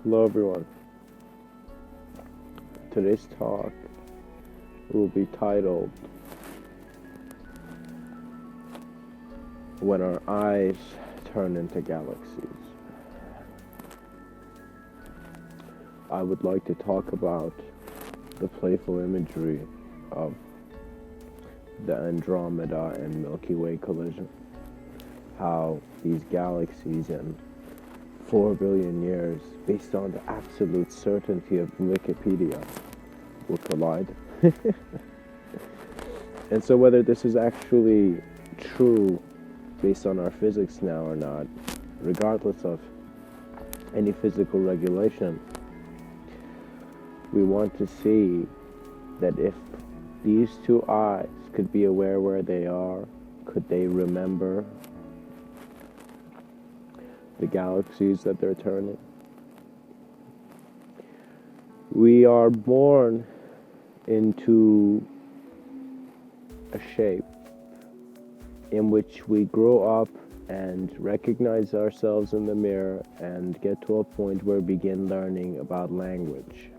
Hello everyone. Today's talk will be titled When Our Eyes Turn into Galaxies. I would like to talk about the playful imagery of the Andromeda and Milky Way collision. How these galaxies in 4 billion years, based on the absolute certainty of Wikipedia, will collide. And so whether this is actually true based on our physics now or not, regardless of any physical regulation, we want to see that if these two eyes could be aware where they are, could they remember the galaxies that they're turning? We are born into a shape in which we grow up and recognize ourselves in the mirror and get to a point where we begin learning about language.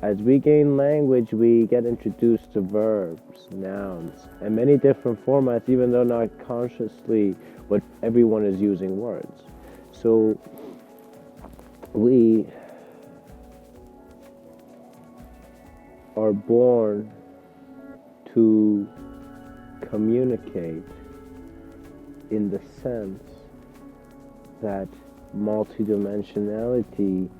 As we gain language, we get introduced to verbs, nouns, and many different formats, even though not consciously what everyone is using words. So we are born to communicate in the sense that multidimensionality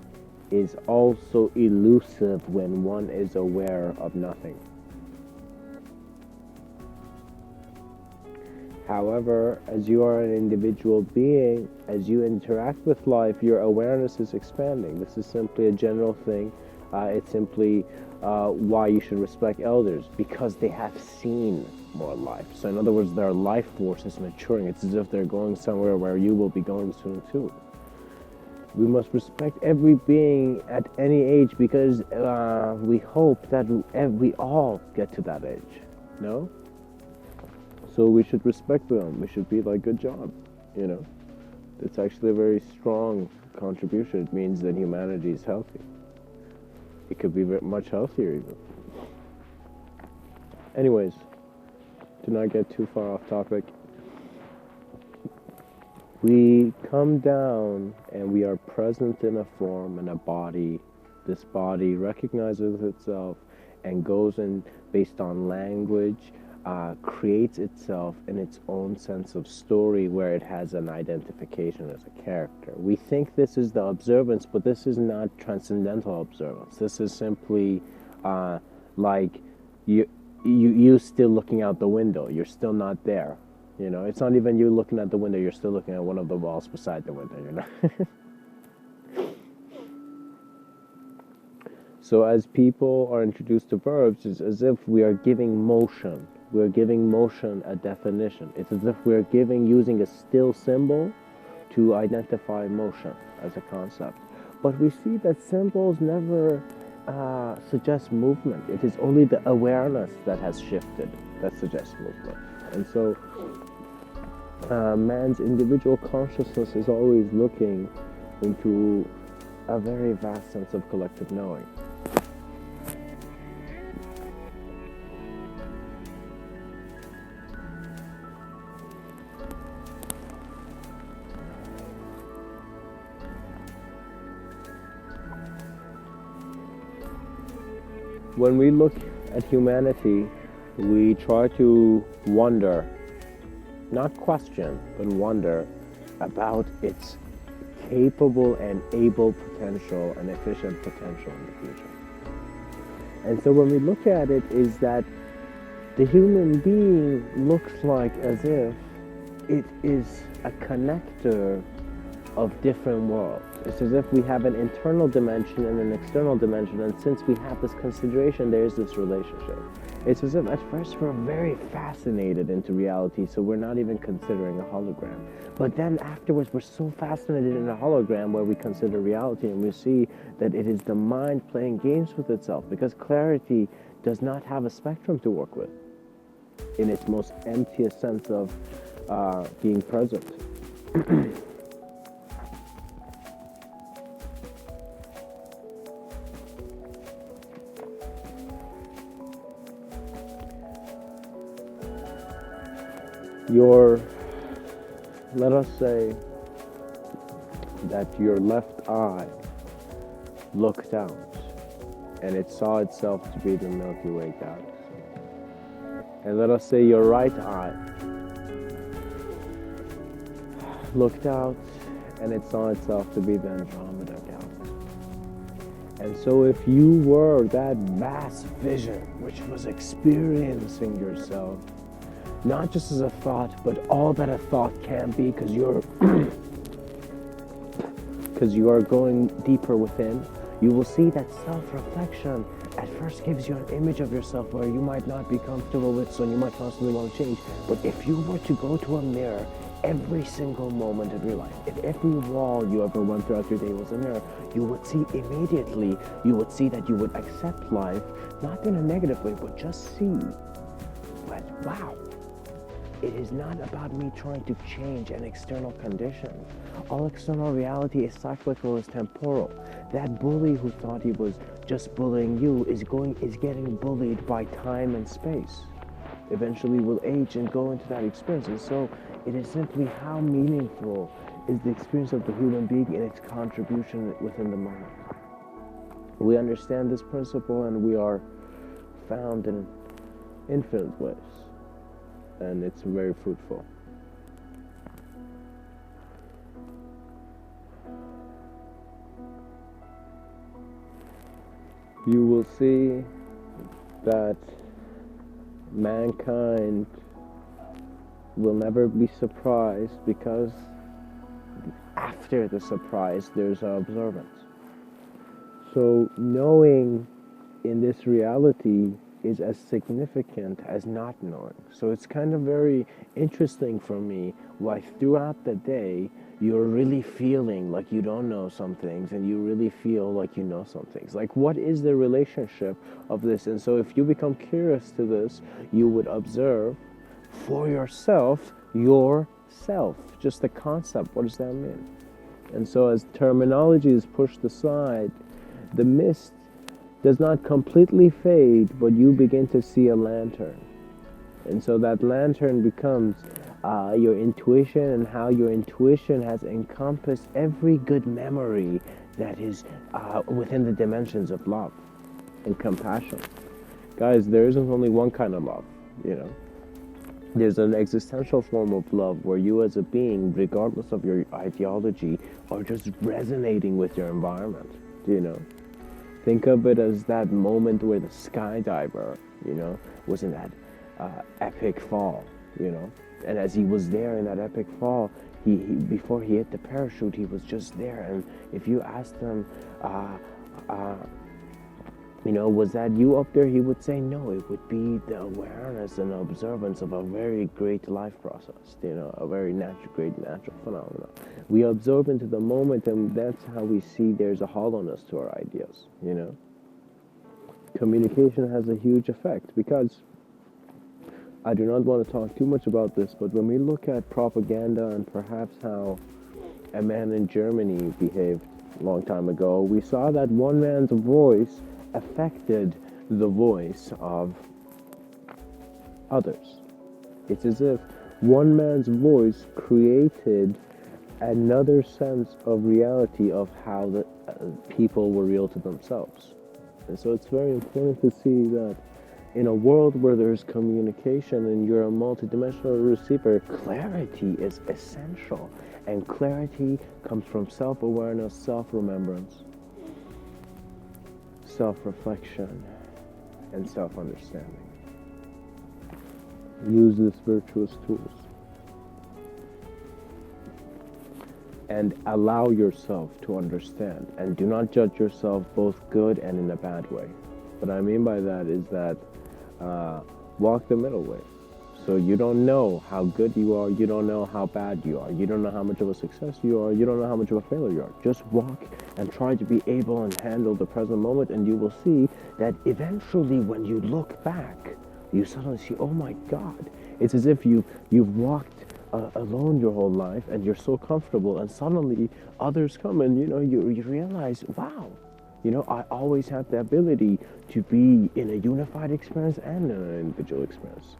is also elusive when one is aware of nothing. However, as you are an individual being, as you interact with life, your awareness is expanding. This is simply a general thing. It's simply why you should respect elders, because they have seen more life. So in other words, their life force is maturing. It's as if they're going somewhere where you will be going soon too. We must respect every being at any age, because we hope that we all get to that age. No? So we should respect them. We should be like, good job. You know? It's actually a very strong contribution. It means that humanity is healthy. It could be much healthier even. Anyways, to not get too far off topic, we come down and we are present in a form and a body. This body recognizes itself and goes in based on language, creates itself in its own sense of story where it has an identification as a character. We think this is the observance, but this is not transcendental observance. This is simply like you still looking out the window. You're still not there. You know, it's not even you looking at the window. You're still looking at one of the walls beside the window, you know. So as people are introduced to verbs, it's as if we are giving motion. We're giving motion a definition. It's as if we're using a still symbol to identify motion as a concept. But we see that symbols never suggest movement. It is only the awareness that has shifted that suggests movement. And so man's individual consciousness is always looking into a very vast sense of collective knowing. When we look at humanity, we try to wonder, not question, but wonder about its capable and able potential and efficient potential in the future. And so when we look at it, is that the human being looks like as if it is a connector of different worlds. It's as if we have an internal dimension and an external dimension, and since we have this consideration, there is this relationship. It's as if at first we're very fascinated into reality, so we're not even considering a hologram. But then afterwards, we're so fascinated in a hologram where we consider reality, and we see that it is the mind playing games with itself, because clarity does not have a spectrum to work with in its most emptiest sense of being present. Your, let us say that your left eye looked out and it saw itself to be the Milky Way galaxy. And let us say your right eye looked out and it saw itself to be the Andromeda Galaxy. And so if you were that vast vision which was experiencing yourself, not just as a thought, but all that a thought can be, because you are going deeper within, you will see that self-reflection at first gives you an image of yourself where you might not be comfortable with, so you might constantly want to change. But if you were to go to a mirror every single moment of your life, if every wall you ever went throughout your day was a mirror, you would see immediately, you would see that you would accept life, not in a negative way, but just see, but wow, it is not about me trying to change an external condition. All external reality is cyclical, is temporal. That bully who thought he was just bullying you is getting bullied by time and space. Eventually will age and go into that experience. And so it is simply how meaningful is the experience of the human being in its contribution within the moment. We understand this principle and we are found in infinite ways. And it's very fruitful. You will see that mankind will never be surprised, because after the surprise there's an observance. So knowing in this reality is as significant as not knowing. So it's kind of very interesting for me why throughout the day you're really feeling like you don't know some things and you really feel like you know some things. Like, what is the relationship of this? And so if you become curious to this, you would observe for yourself, just the concept. What does that mean? And so as terminology is pushed aside, the mist does not completely fade, but you begin to see a lantern. And so that lantern becomes your intuition, and how your intuition has encompassed every good memory that is within the dimensions of love and compassion. Guys, there isn't only one kind of love, you know. There's an existential form of love where you as a being, regardless of your ideology, are just resonating with your environment, you know. Think of it as that moment where the skydiver, you know, was in that epic fall, you know. And as he was there in that epic fall, he before he hit the parachute, he was just there. And if you asked him, you know, was that you up there? He would say no. It would be the awareness and observance of a very great life process, you know, a very great natural phenomenon. We absorb into the moment, and that's how we see there's a hollowness to our ideas, you know. Communication has a huge effect, because I do not want to talk too much about this, but when we look at propaganda and perhaps how a man in Germany behaved a long time ago, we saw that one man's voice affected the voice of others. It's as if one man's voice created another sense of reality of how the people were real to themselves. And so it's very important to see that in a world where there's communication and you're a multidimensional receiver, clarity is essential. And clarity comes from self-awareness, self-remembrance, self-reflection, and self-understanding. Use these virtuous tools. And allow yourself to understand. And do not judge yourself both good and in a bad way. What I mean by that is that walk the middle way. So you don't know how good you are, you don't know how bad you are, you don't know how much of a success you are, you don't know how much of a failure you are. Just walk and try to be able and handle the present moment, and you will see that eventually when you look back, you suddenly see, oh my God, it's as if you've walked alone your whole life and you're so comfortable, and suddenly others come and you realize, wow, I always had the ability to be in a unified experience and in an individual experience.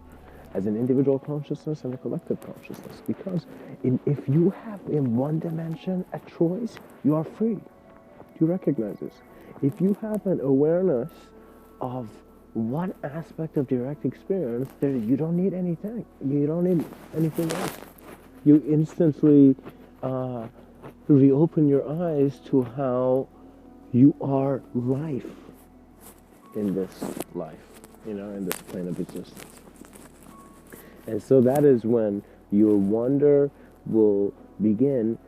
as an individual consciousness and a collective consciousness. Because if you have in one dimension a choice, you are free. Do you recognize this? If you have an awareness of one aspect of direct experience, you don't need anything. You don't need anything else. You instantly reopen your eyes to how you are life in this life, in this plane of existence. And so that is when your wonder will begin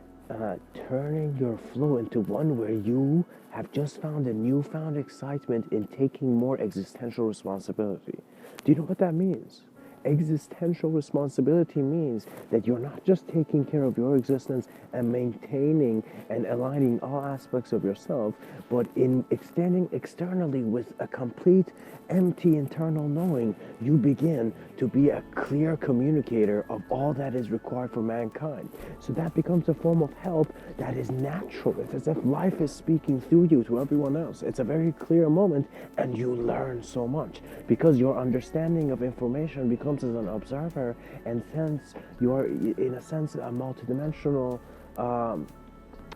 turning your flow into one where you have just found a newfound excitement in taking more existential responsibility. Do you know what that means? Existential responsibility means that you're not just taking care of your existence and maintaining and aligning all aspects of yourself, but in extending externally with a complete empty internal knowing, you begin to be a clear communicator of all that is required for mankind. So that becomes a form of help that is natural. It's as if life is speaking through you to everyone else. It's a very clear moment, and you learn so much because your understanding of information becomes as an observer, and since you are in a sense a multidimensional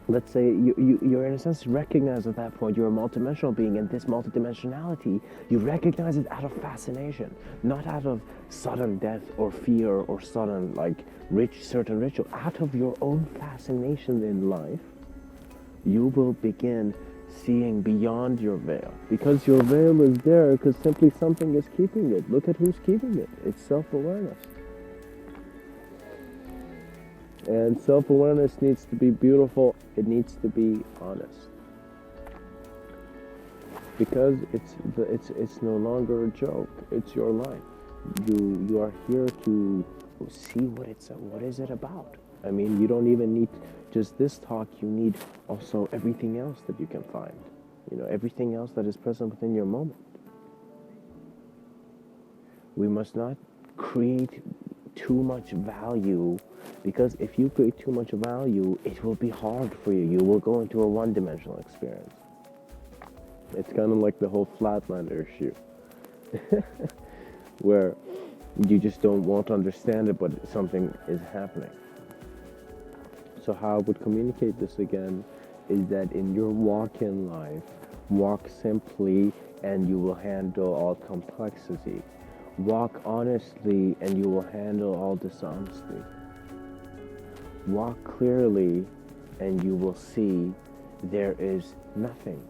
let's say you're in a sense recognized at that point. You're a multidimensional being, and this multidimensionality, you recognize it out of fascination, not out of sudden death or fear or sudden certain ritual. Out of your own fascination in life, you will begin seeing beyond your veil, because your veil is there because simply something is keeping it. Look at who's keeping it. It's self-awareness. And self-awareness needs to be beautiful. It needs to be honest, because it's no longer a joke. It's your life. You are here to see what is it about. I mean, you don't even need just this talk. You need also everything else that you can find. Everything else that is present within your moment. We must not create too much value, because if you create too much value, it will be hard for you. You will go into a one-dimensional experience. It's kind of like the whole flatlander issue, where you just don't want to understand it, but something is happening. So how I would communicate this again is that in your walk in life, walk simply and you will handle all complexity. Walk honestly and you will handle all dishonesty. Walk clearly and you will see there is nothing.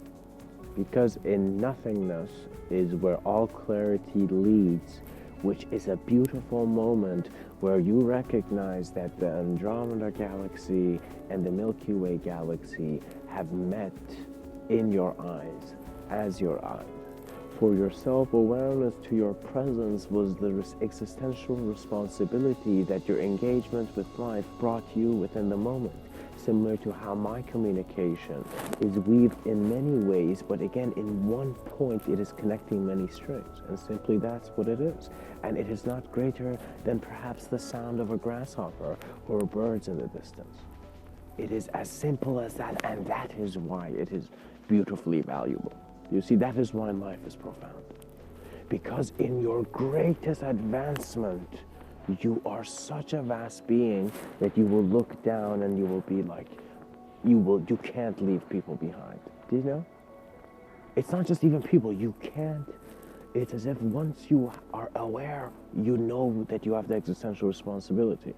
Because in nothingness is where all clarity leads, which is a beautiful moment where you recognize that the Andromeda Galaxy and the Milky Way Galaxy have met in your eyes, as your eyes. For your self-awareness to your presence was the existential responsibility that your engagement with life brought you within the moment. Similar to how my communication is weaved in many ways, but again, in one point, it is connecting many strings. And simply that's what it is. And it is not greater than perhaps the sound of a grasshopper or birds in the distance. It is as simple as that, and that is why it is beautifully valuable. You see, that is why life is profound. Because in your greatest advancement, you are such a vast being that you will look down and you will be like, you can't leave people behind. Do you know? It's not just even people, you can't. It's as if once you are aware, you know that you have the existential responsibility,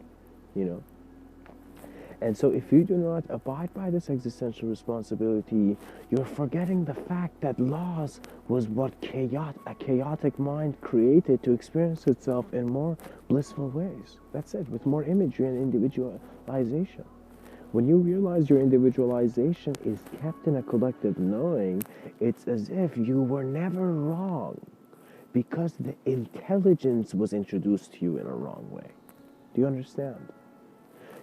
And so if you do not abide by this existential responsibility, you're forgetting the fact that laws was what a chaotic mind created to experience itself in more blissful ways. That's it, with more imagery and individualization. When you realize your individualization is kept in a collective knowing, it's as if you were never wrong, because the intelligence was introduced to you in a wrong way. Do you understand?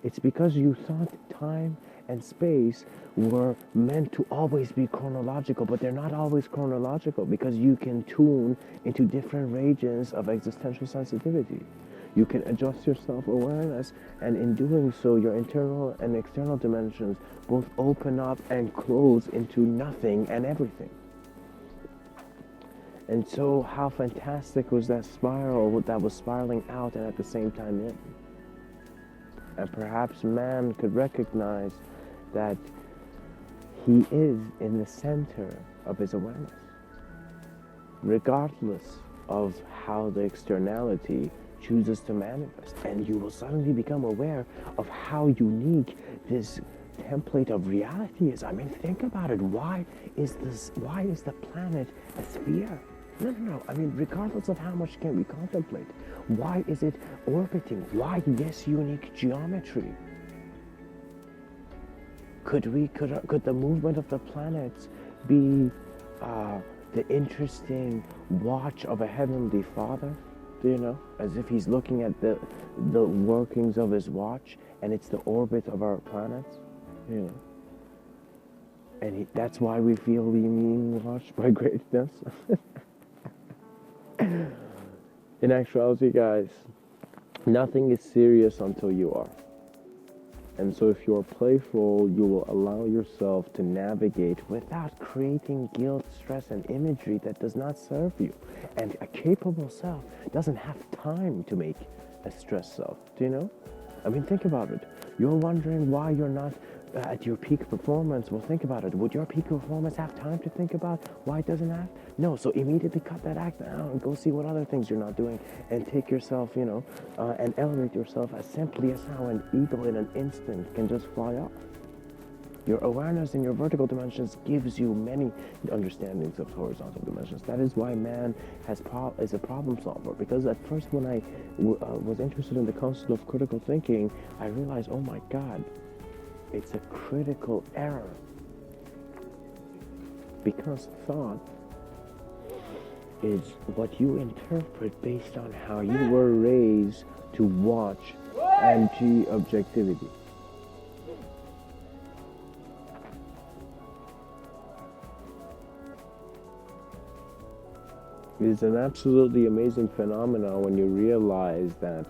It's because you thought time and space were meant to always be chronological, but they're not always chronological, because you can tune into different regions of existential sensitivity. You can adjust your self-awareness, and in doing so, your internal and external dimensions both open up and close into nothing and everything. And so how fantastic was that spiral that was spiraling out and at the same time in? And perhaps man could recognize that he is in the center of his awareness, regardless of how the externality chooses to manifest. And you will suddenly become aware of how unique this template of reality is. I mean, think about it. Why is the planet a sphere? No. I mean, regardless of how much can we contemplate, why is it orbiting? Why this unique geometry? Could the movement of the planets be the interesting watch of a heavenly father? Do you know? As if he's looking at the workings of his watch, and it's the orbit of our planets. You know. And that's why we feel we mean watched by greatness. In actuality, guys, nothing is serious until you are. And so if you're playful, you will allow yourself to navigate without creating guilt, stress, and imagery that does not serve you. And a capable self doesn't have time to make a stressed self. Do you know? I mean, think about it. You're wondering why you're not at your peak performance. Well, think about it. Would your peak performance have time to think about why it doesn't have? No. So immediately cut that act down and go see what other things you're not doing, and take yourself, and elevate yourself as simply as how an eagle in an instant can just fly off. Your awareness in your vertical dimensions gives you many understandings of horizontal dimensions. That is why man is a problem solver. Because at first, when I was interested in the concept of critical thinking, I realized, oh my God, it's a critical error. Because thought is what you interpret based on how you were raised to watch anti-objectivity. It is an absolutely amazing phenomenon when you realize that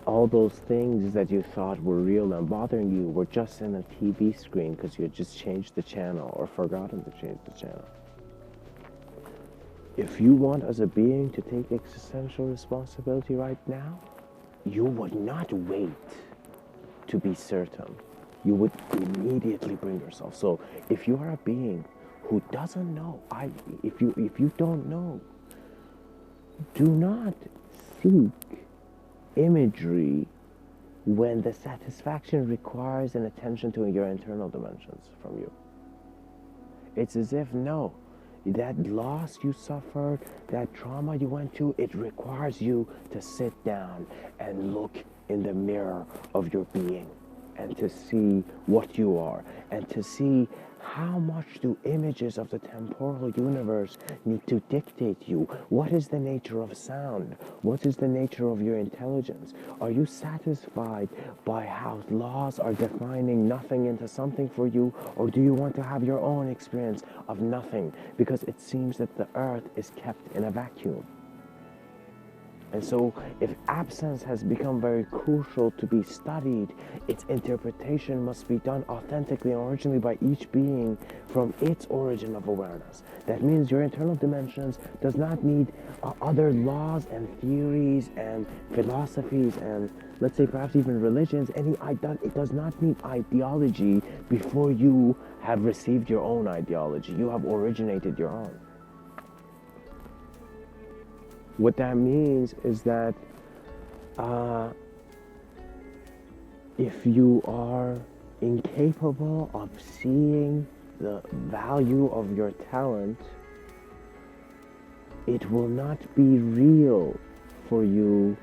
all those things that you thought were real and bothering you were just in a TV screen because you had just changed the channel or forgotten to change the channel. If you want as a being to take existential responsibility right now, you would not wait to be certain. You would immediately bring yourself. So if you are a being who doesn't know, if you don't know, do not seek imagery when the satisfaction requires an attention to your internal dimensions from you. It's as if, no, that loss you suffered, that trauma you went through, it requires you to sit down and look in the mirror of your being and to see what you are and to see how much do images of the temporal universe need to dictate you? What is the nature of sound? What is the nature of your intelligence? Are you satisfied by how laws are defining nothing into something for you? Or do you want to have your own experience of nothing? Because it seems that the earth is kept in a vacuum. And so if absence has become very crucial to be studied, its interpretation must be done authentically and originally by each being from its origin of awareness. That means your internal dimensions does not need other laws and theories and philosophies and, let's say, perhaps even religions. It does not need ideology before you have received your own ideology. You have originated your own. What that means is that if you are incapable of seeing the value of your talent, it will not be real for you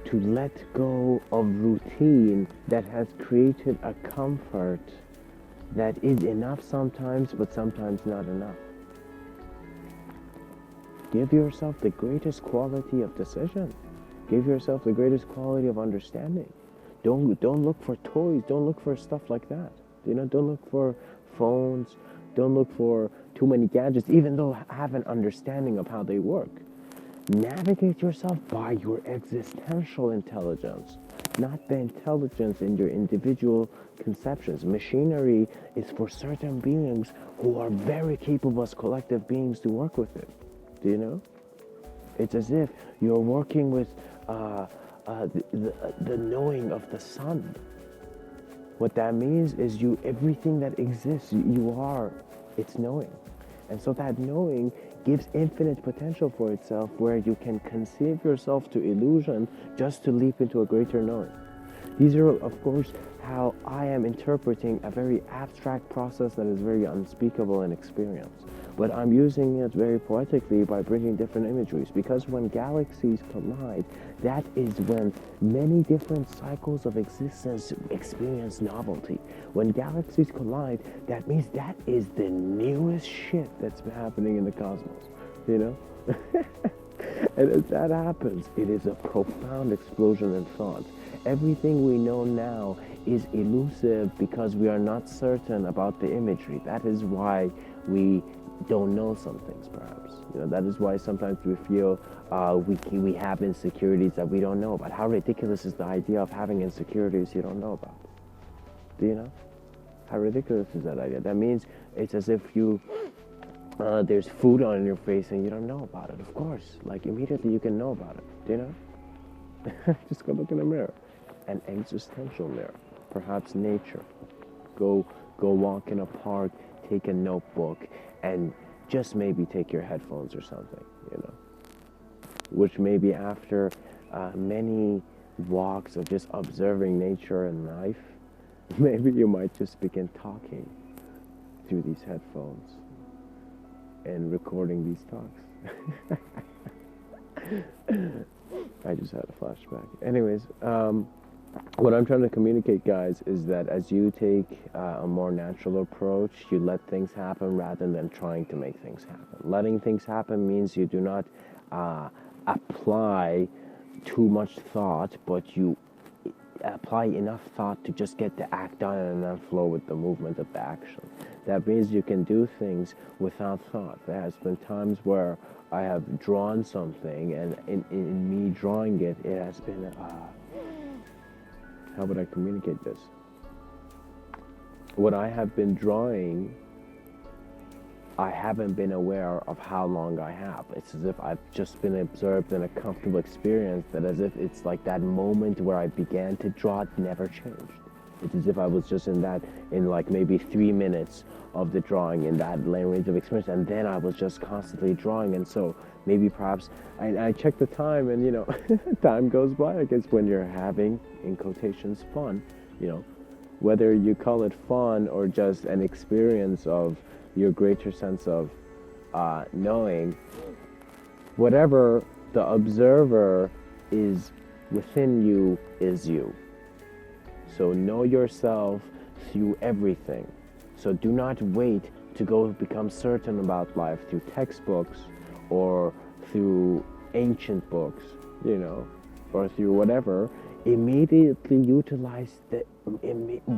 to let go of routine that has created a comfort that is enough sometimes, but sometimes not enough. Give yourself the greatest quality of decision. Give yourself the greatest quality of understanding. Don't look for toys. Don't look for stuff like that. Don't look for phones. Don't look for too many gadgets, even though have an understanding of how they work. Navigate yourself by your existential intelligence. not the intelligence in your individual conceptions. Machinery is for certain beings who are very capable as collective beings to work with it. Do you know? It's as if you're working with the knowing of the sun. What that means is everything that exists, you are its knowing. And so that knowing gives infinite potential for itself, where you can conceive yourself to illusion just to leap into a greater knowing. These are, of course, how I am interpreting a very abstract process that is very unspeakable in experience. But I'm using it very poetically by bringing different imageries, because when galaxies collide, that is when many different cycles of existence experience novelty. When galaxies collide, that means that is the newest shit that's been happening in the cosmos, you know? And as that happens, it is a profound explosion in thought. Everything we know now is elusive because we are not certain about the imagery. That is why we don't know some things, perhaps. You know, that is why sometimes we feel we have insecurities that we don't know about. How ridiculous is the idea of having insecurities you don't know about? Do you know? How ridiculous is that idea? That means it's as if there's food on your face and you don't know about it. Of course, like immediately you can know about it. Do you know? Just go look in a mirror. An existential mirror. Perhaps nature. Go walk in a park, take a notebook, and just maybe take your headphones or something, you know. Which maybe after many walks of just observing nature and life, maybe you might just begin talking through these headphones and recording these talks. I just had a flashback. Anyways, what I'm trying to communicate, guys, is that as you take a more natural approach, you let things happen rather than trying to make things happen. Letting things happen means you do not apply too much thought, but you apply enough thought to just get the act done and then flow with the movement of the action. That means you can do things without thought. There has been times where I have drawn something, and in me drawing it, it has been, how would I communicate this? What I have been drawing, I haven't been aware of how long I have. It's as if I've just been absorbed in a comfortable experience, that as if it's like that moment where I began to draw, it never changed. It's as if I was just in like maybe 3 minutes of the drawing in that range of experience, and then I was just constantly drawing. And so maybe perhaps I check the time, and you know, time goes by. I guess when you're having, in quotations, fun, you know, whether you call it fun or just an experience of your greater sense of knowing, whatever the observer is within you is you. So know yourself through everything. So do not wait to go become certain about life through textbooks or through ancient books, you know, or through whatever. Immediately utilize the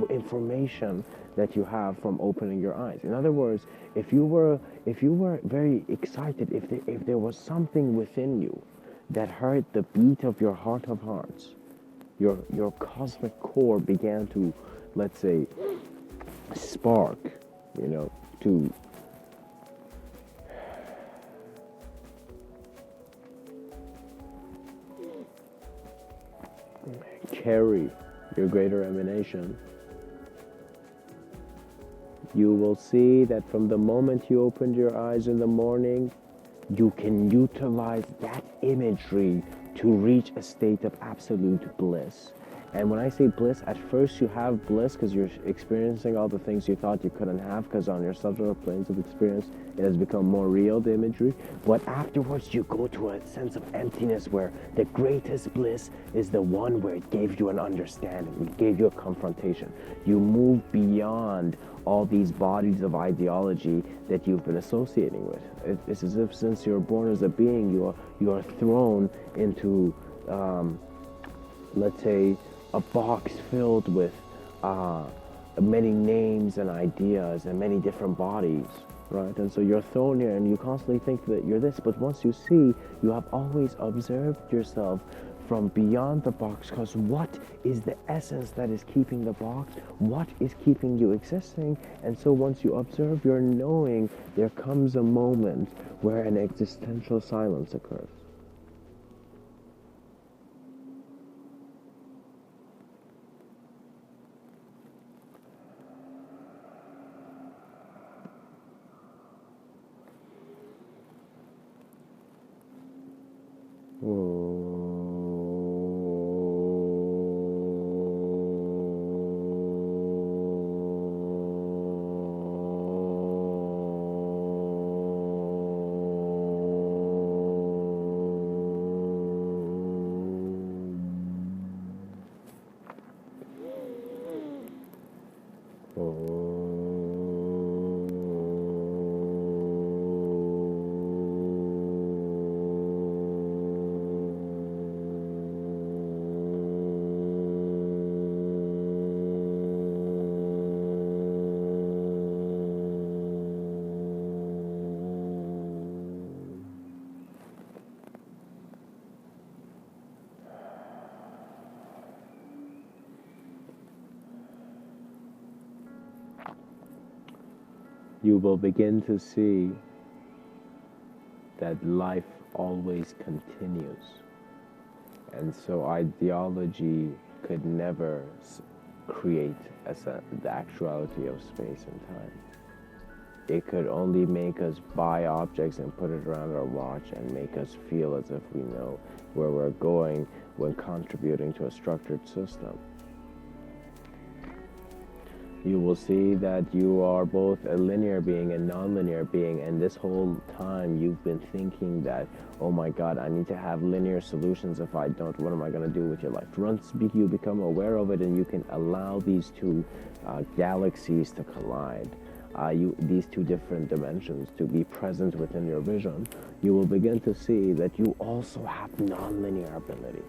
information that you have from opening your eyes. In other words, if you were very excited, if there was something within you that heard the beat of your heart of hearts, your cosmic core began to, let's say, spark, you know, to carry your greater emanation, you will see that from the moment you opened your eyes in the morning, you can utilize that imagery to reach a state of absolute bliss. And when I say bliss, at first you have bliss because you're experiencing all the things you thought you couldn't have, because on your subtler planes of experience, it has become more real, the imagery. But afterwards, you go to a sense of emptiness where the greatest bliss is the one where it gave you an understanding, it gave you a confrontation. You move beyond all these bodies of ideology that you've been associating with. It's as if since you're born as a being, you are thrown into, let's say, a box filled with many names and ideas and many different bodies, right? And so you're thrown here and you constantly think that you're this, but once you see, you have always observed yourself from beyond the box, because what is the essence that is keeping the box? What is keeping you existing? And so once you observe your knowing, there comes a moment where an existential silence occurs. You will begin to see that life always continues. And so ideology could never create the actuality of space and time. It could only make us buy objects and put it around our watch and make us feel as if we know where we're going when contributing to a structured system. You will see that you are both a linear being and non-linear being, and this whole time you've been thinking that, oh my God, I need to have linear solutions. If I don't, what am I going to do with your life? Once you become aware of it and you can allow these two galaxies to collide, these two different dimensions to be present within your vision, you will begin to see that you also have non-linear ability.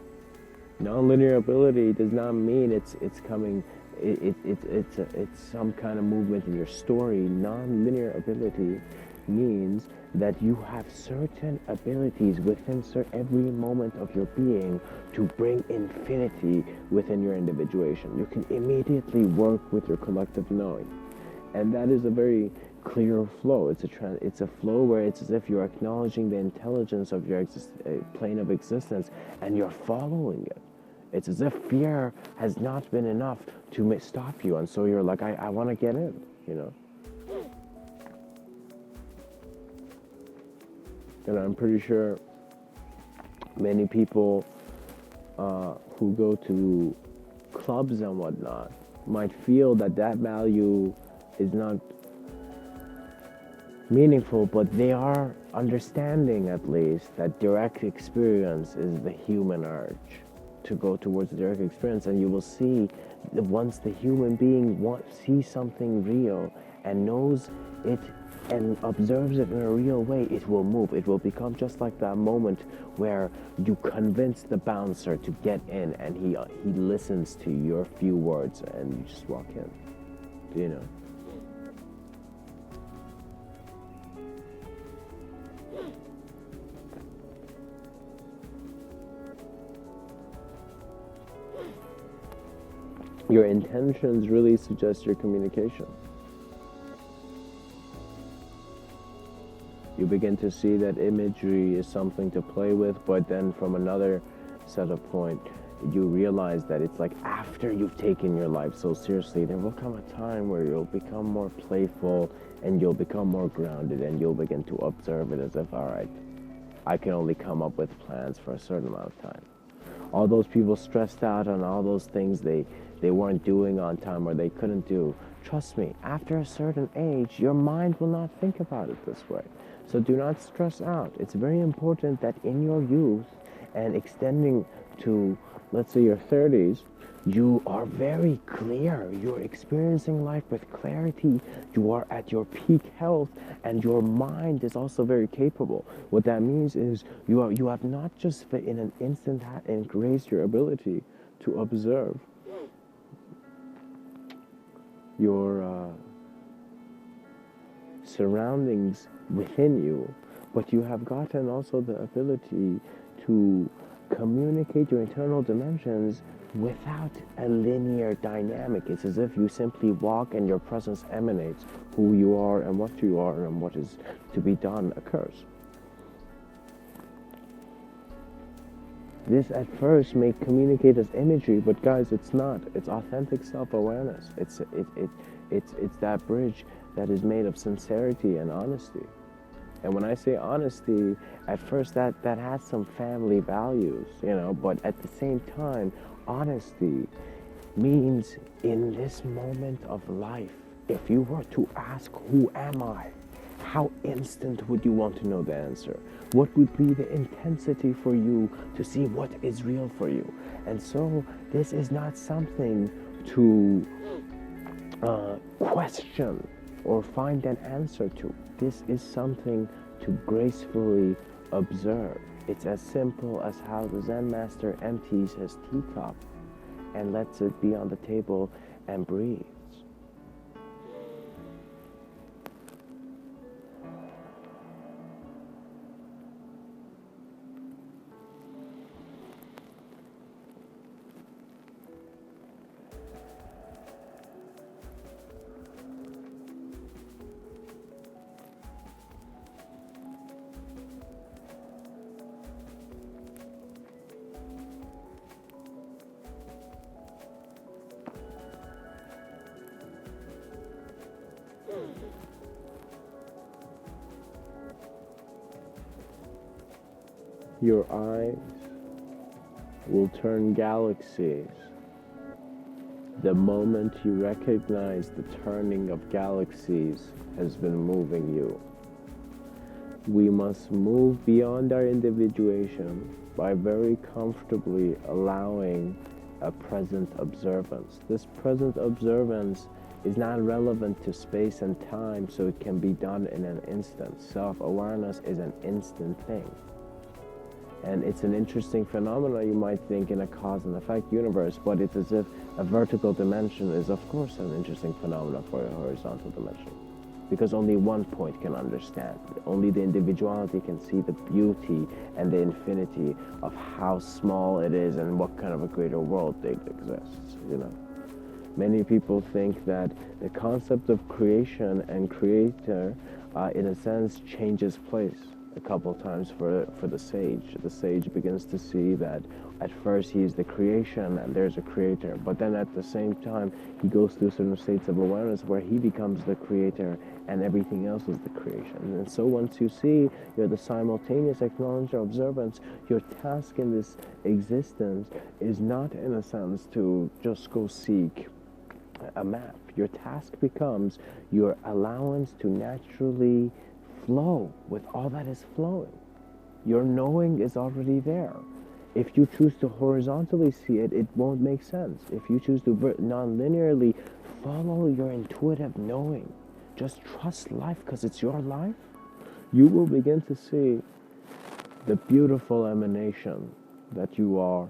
Non-linear ability does not mean it's coming. It's some kind of movement in your story. Non-linear ability means that you have certain abilities within every moment of your being to bring infinity within your individuation. You can immediately work with your collective knowing, and that is a very clear flow. It's a flow where it's as if you're acknowledging the intelligence of your plane of existence and you're following it. It's as if fear has not been enough to stop you, and so you're like, I want to get in, you know. And I'm pretty sure many people who go to clubs and whatnot might feel that value is not meaningful, but they are understanding at least that direct experience is the human urge to go towards the direct experience. And you will see that once the human being sees something real and knows it and observes it in a real way, it will move. It will become just like that moment where you convince the bouncer to get in and he listens to your few words and you just walk in, you know. Your intentions really suggest your communication. You begin to see that imagery is something to play with, but then from another set of point, you realize that it's like after you've taken your life so seriously, there will come a time where you'll become more playful and you'll become more grounded and you'll begin to observe it as if, all right, I can only come up with plans for a certain amount of time. All those people stressed out on all those things they weren't doing on time or they couldn't do. Trust me, after a certain age, your mind will not think about it this way. So do not stress out. It's very important that in your youth and extending to, let's say, your 30s, you are very clear. You're experiencing life with clarity. You are at your peak health, and your mind is also very capable. What that means is you have not just in an instant raised your ability to observe your surroundings within you, but you have gotten also the ability to communicate your internal dimensions without a linear dynamic. It's as if you simply walk and your presence emanates. Who you are and what is to be done occurs. This at first may communicate as imagery, but guys, it's not. It's authentic self-awareness. It's that bridge that is made of sincerity and honesty. And when I say honesty, at first that has some family values, but at the same time, honesty means in this moment of life, if you were to ask, who am I? How instant would you want to know the answer? What would be the intensity for you to see what is real for you? And so this is not something to question or find an answer to. This is something to gracefully observe. It's as simple as how the Zen master empties his teacup and lets it be on the table and breathes. Your eyes will turn galaxies the moment you recognize the turning of galaxies has been moving you. We must move beyond our individuation by very comfortably allowing a present observance. This present observance is not relevant to space and time, so it can be done in an instant. Self-awareness is an instant thing. And it's an interesting phenomenon, you might think, in a cause and effect universe, but it's as if a vertical dimension is, of course, an interesting phenomenon for a horizontal dimension. Because only one point can understand. Only the individuality can see the beauty and the infinity of how small it is and what kind of a greater world exists, Many people think that the concept of creation and creator, in a sense, changes place a couple times for the sage. The sage begins to see that at first he is the creation and there's a creator, but then at the same time he goes through certain states of awareness where he becomes the creator and everything else is the creation. And so once you see you're the simultaneous acknowledgement of observance, your task in this existence is not, in a sense, to just go seek a map. Your task becomes your allowance to naturally flow with all that is flowing. Your knowing is already there. If you choose to horizontally see it, it won't make sense. If you choose to non-linearly follow your intuitive knowing, just trust life because it's your life, you will begin to see the beautiful emanation that you are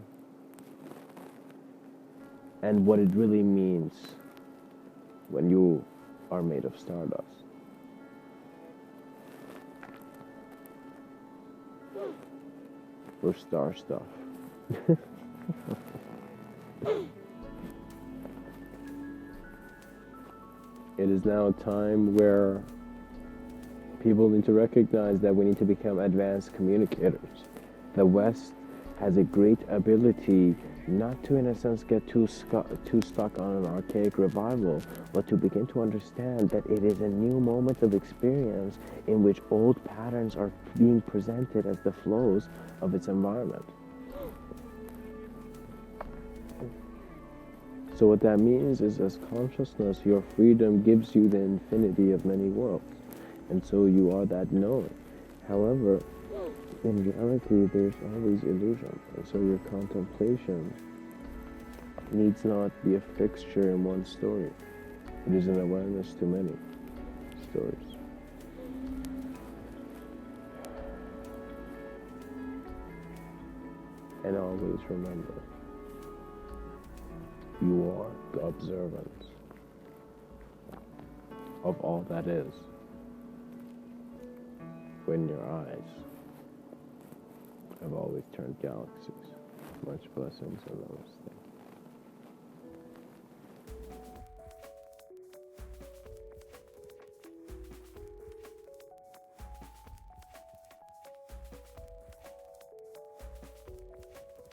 and what it really means when you are made of stardust. Or star stuff. It is now a time where people need to recognize that we need to become advanced communicators. The West has a great ability not to, in a sense, get too stuck on an archaic revival, but to begin to understand that it is a new moment of experience in which old patterns are being presented as the flows of its environment. So what that means is, as consciousness, your freedom gives you the infinity of many worlds, and so you are that knowing. However, in reality, there's always illusion, and so your contemplation needs not be a fixture in one story. It is an awareness to many stories. And always remember, you are the observance of all that is when your eyes I've always turned galaxies. Much blessings and namaste.